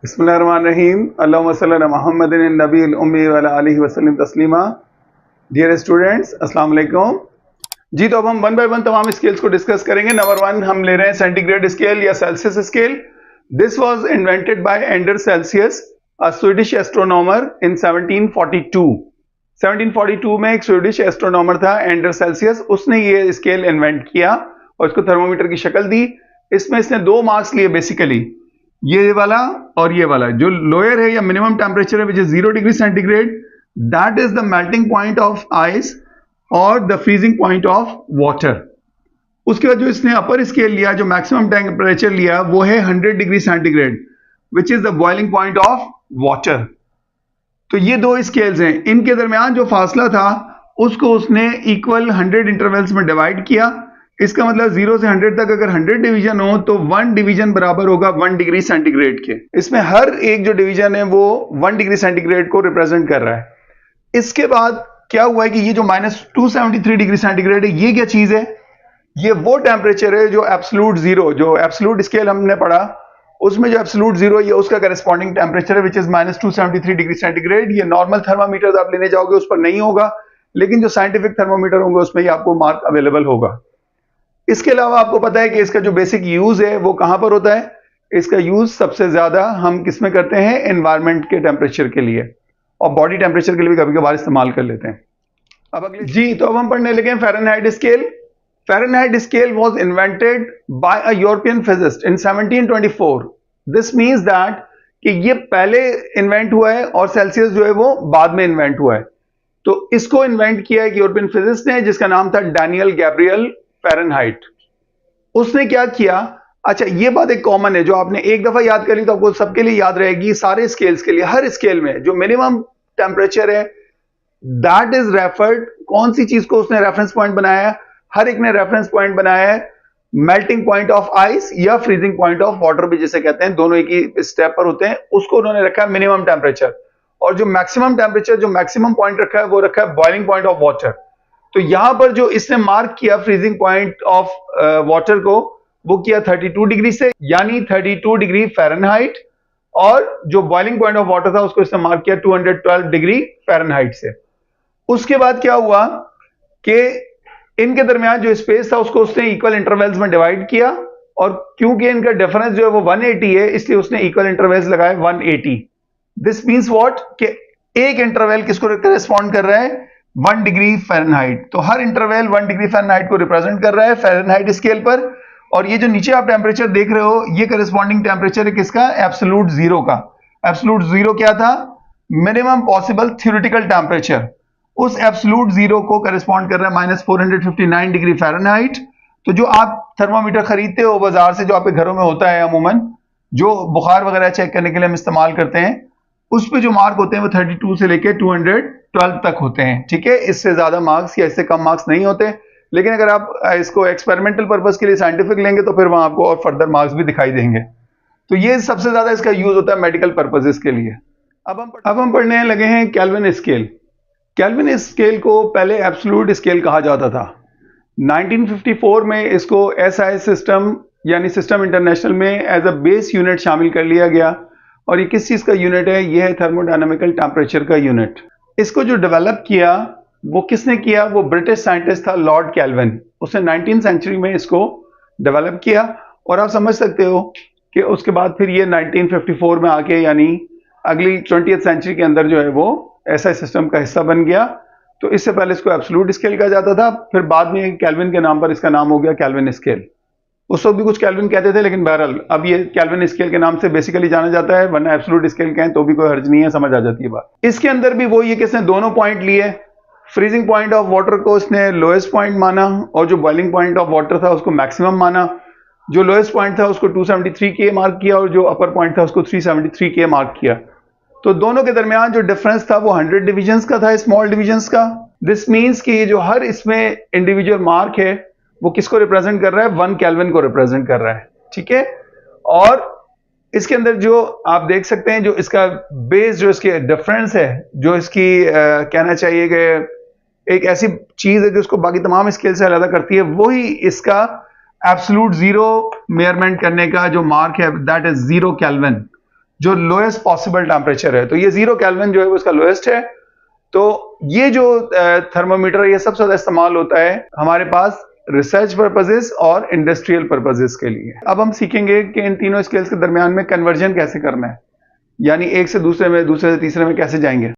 बिस्मिल्लाहिर्रहमानिर्रहीम। अल्लाहुम्मा सल्ली अला मुहम्मदिन नबील उम्मी व अला आलिहि वसल्लम तस्लीमा। डियर स्टूडेंट्स, अस्सलाम वालेकुम। जी, तो अब हम वन बाय वन तमाम स्केल्स को डिस्कस करेंगे। नंबर वन हम ले रहे हैं सेंटीग्रेड स्केल या Celsius scale. This was invented by Ander Celsius, a Swedish astronomer in 1742। 1742 में एक स्वीडिश एस्ट्रोनॉमर था एंडर सेल्सियस, उसने ये स्केल इन्वेंट किया और इसको थर्मोमीटर की शक्ल दी। इसमें इसने दो मार्क्स लिए बेसिकली, ये वाला और ये वाला। जो लोअर है या मिनिमम टेम्परेचर है which is 0 degree centigrade, that is the melting point of ice और the freezing point of water. उसके बाद जो इसने अपर स्केल लिया, जो मैक्सिमम टेम्परेचर लिया, वो है 100 degree centigrade which is the boiling point of water. तो ये दो स्केल्स हैं, इनके दरमियान जो फासला था उसको उसने इक्वल 100 इंटरवल्स में डिवाइड किया। इसका मतलब 0 से 100 तक अगर 100 डिवीजन हो तो 1 डिवीजन बराबर होगा 1 डिग्री सेंटीग्रेड के। इसमें हर एक जो डिवीजन है वो 1 डिग्री सेंटीग्रेड को रिप्रेजेंट कर रहा है। इसके बाद क्या हुआ है कि ये जो -273 डिग्री सेंटीग्रेड है, ये क्या चीज है? ये वो टेम्परेचर है जो एब्सोल्यूट जीरो, जो एब्सोल्यूट स्केल हमने पढ़ा उसमें जो एब्सोल्यूट जीरो ये उसका करस्पॉन्डिंग टेम्परेचर है विच इज -273 डिग्री सेंटीग्रेड। ये नॉर्मल थर्मामीटर आप लेने जाओगे उस पर नहीं होगा, लेकिन जो साइंटिफिक थर्मामीटर होंगे उसमें ये आपको मार्क अवेलेबल होगा। इसके अलावा आपको पता है कि इसका जो बेसिक यूज है वो कहां पर होता है? इसका यूज सबसे ज्यादा हम किस में करते हैं? एनवायरनमेंट के टेम्परेचर के लिए, और बॉडी टेम्परेचर के लिए भी कभी कभार इस्तेमाल कर लेते हैं। अब अगले जी, तो अब हम पढ़ने लगे Fahrenheit scale. Fahrenheit scale was invented bye a European physicist in 1724। This means that कि ये पहले इन्वेंट हुआ है और सेल्सियस जो है वो बाद में इन्वेंट हुआ है। तो इसको इन्वेंट किया एक यूरोपियन फिजिस्ट ने जिसका नाम था डैनियल गैब्रियल फ़ारेनहाइट। उसने क्या किया? अच्छा, ये बात एक कॉमन है जो आपने एक दफा याद कर ली तो आपको सबके लिए याद रहेगी, सारे स्केल्स के लिए। हर स्केल में जो मिनिमम टेम्परेचर है दैट इज रेफर्ड, कौन सी चीज को उसने रेफरेंस पॉइंट बनाया है? हर एक ने रेफरेंस पॉइंट बनाया है मेल्टिंग पॉइंट ऑफ आइस या फ्रीजिंग पॉइंट ऑफ वाटर भी जिसे कहते हैं, दोनों एक ही स्टेप पर होते हैं। उसको उन्होंने रखा है मिनिमम टेम्परेचर, और जो मैक्सिमम टेम्परेचर, जो मैक्सिमम पॉइंट रखा है वो रखा है बॉइलिंग पॉइंट ऑफ वाटर। तो यहां पर जो इसने मार्क किया फ्रीजिंग पॉइंट ऑफ वाटर को, वो किया 32 डिग्री से, यानी 32 डिग्री फ़ारेनहाइट, और जो बॉइलिंग पॉइंट ऑफ वाटर था उसको इसने मार्क किया 212 डिग्री फ़ारेनहाइट से। उसके बाद क्या हुआ कि इनके दरमियान जो स्पेस था उसको उसने इक्वल इंटरवल्स में डिवाइड किया, और क्योंकि इनका डिफरेंस जो है वो 180 है, इसलिए उसने इक्वल इंटरवल्स लगाए 180। दिस मींस व्हाट कि एक इंटरवल किसको करेस्पॉन्ड कर रहा है? 1 डिग्री फ़ारेनहाइट। तो हर इंटरवल 1 डिग्री फ़ारेनहाइट को रिप्रेजेंट कर रहा है फ़ारेनहाइट स्केल पर। और ये जो नीचे आप टेम्परेचर देख रहे हो, ये करेस्पॉन्डिंग टेम्परेचर है किसका? एब्सोल्यूट जीरो का। एब्सोल्यूट जीरो क्या था? Minimum possible theoretical temperature. उस एब्सोल्यूट जीरो को करेस्पॉन्ड कर रहा है -459 डिग्री फ़ारेनहाइट। तो जो आप थर्मामीटर खरीदते हो बाजार से, जो आपके घरों में होता है अमूमन, जो बुखार वगैरह चेक करने के लिए हम इस्तेमाल करते हैं, उस पे जो मार्क होते हैं वो 32 से लेके 212 तक होते हैं। ठीक है, इससे ज्यादा मार्क्स या इससे कम मार्क्स नहीं होते। लेकिन अगर आप इसको एक्सपेरिमेंटल पर्पस के लिए साइंटिफिक लेंगे तो फिर वहां आपको और फर्दर मार्क्स भी दिखाई देंगे। तो ये सबसे ज्यादा इसका यूज होता है मेडिकल पर्पसेस के लिए। अब हम पढ़ने लगे हैं केल्विन स्केल। केल्विन स्केल को पहले एब्सोल्यूट स्केल कहा जाता था। 1954 में इसको एसआई सिस्टम यानी सिस्टम इंटरनेशनल में एज अ बेस यूनिट शामिल कर लिया गया। और ये किस चीज का यूनिट है? ये है थर्मोडायनामिकल टेम्परेचर का यूनिट। इसको जो डेवलप किया वो किसने किया? वो ब्रिटिश साइंटिस्ट था लॉर्ड केल्विन। उसने 19th सेंचुरी में इसको डेवलप किया, और आप समझ सकते हो कि उसके बाद फिर ये 1954 में आके यानी अगली 20th सेंचुरी के अंदर जो है वो ऐसा सिस्टम का हिस्सा बन गया। तो इससे पहले इसको एब्सोल्यूट स्केल कहा जाता था, फिर बाद में केल्विन के नाम पर इसका नाम हो गया केल्विन स्केल। उस वक्त भी कुछ केल्विन कहते थे, लेकिन बहरहाल अब ये केल्विन स्केल के नाम से बेसिकली जाना जाता है, वरना एब्सोल्यूट स्केल कहें तो भी कोई हर्ज नहीं है, समझ आ जाती है बात। इसके अंदर भी वो ये कि इसने दोनों पॉइंट लिए। फ्रीजिंग पॉइंट ऑफ वाटर को इसने लोएस्ट पॉइंट माना, और जो बॉइलिंग पॉइंट ऑफ वाटर था उसको मैक्सिमम माना। जो लोएस्ट पॉइंट था उसको 273 के मार्क किया, और जो अपर पॉइंट था उसको 373 के मार्क किया। तो दोनों के दरमियान जो डिफरेंस था वो 100 डिविजन्स का था, स्मॉल डिविजन्स का। दिस मीन्स कि ये जो हर इसमें इंडिविजुअल मार्क है वो किसको रिप्रेजेंट कर रहा है? 1 केल्विन को रिप्रेजेंट कर रहा है। ठीक है, और इसके अंदर जो आप देख सकते हैं, जो इसका बेस, जो इसके डिफरेंस है, जो इसकी कहना चाहिए कि एक ऐसी चीज है जो इसको बाकी तमाम स्केल से अलग करती है, वही इसका एब्सोल्यूट जीरो मेजरमेंट करने का जो मार्क है, दैट इज 0 केल्विन। जो लोएस्ट पॉसिबल टेम्परेचर है। तो ये 0 केल्विन जो है वो इसका लोएस्ट है। तो ये जो थर्मोमीटर ये सबसे ज्यादा इस्तेमाल होता है हमारे पास रिसर्च पर्पजेस और इंडस्ट्रियल पर्पजेस के लिए। अब हम सीखेंगे कि इन तीनों स्केल्स के दरमियान में कन्वर्जन कैसे करना है, यानी एक से दूसरे में, दूसरे से तीसरे में कैसे जाएंगे।